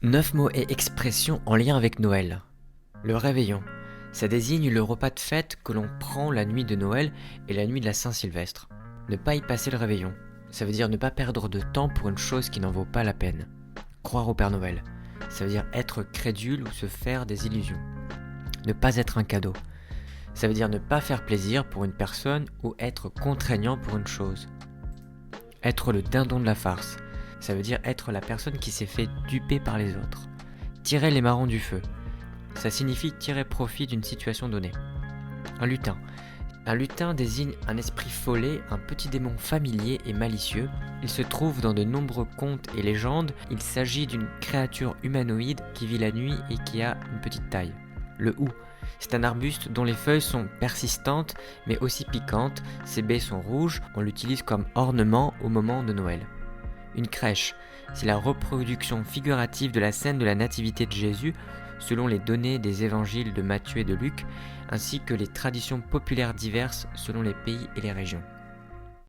9 mots et expressions en lien avec Noël. Le réveillon. Ça désigne le repas de fête que l'on prend la nuit de Noël et la nuit de la Saint-Sylvestre. Ne pas y passer le réveillon. Ça veut dire ne pas perdre de temps pour une chose qui n'en vaut pas la peine. Croire au Père Noël. Ça veut dire être crédule ou se faire des illusions. Ne pas être un cadeau. Ça veut dire ne pas faire plaisir pour une personne ou être contraignant pour une chose. Être le dindon de la farce. Ça veut dire être la personne qui s'est fait duper par les autres. Tirer les marrons du feu. Ça signifie tirer profit d'une situation donnée. Un lutin. Un lutin désigne un esprit follet, un petit démon familier et malicieux. Il se trouve dans de nombreux contes et légendes. Il s'agit d'une créature humanoïde qui vit la nuit et qui a une petite taille. Le hou. C'est un arbuste dont les feuilles sont persistantes mais aussi piquantes. Ses baies sont rouges. On l'utilise comme ornement au moment de Noël. Une crèche, c'est la reproduction figurative de la scène de la nativité de Jésus selon les données des évangiles de Matthieu et de Luc, ainsi que les traditions populaires diverses selon les pays et les régions.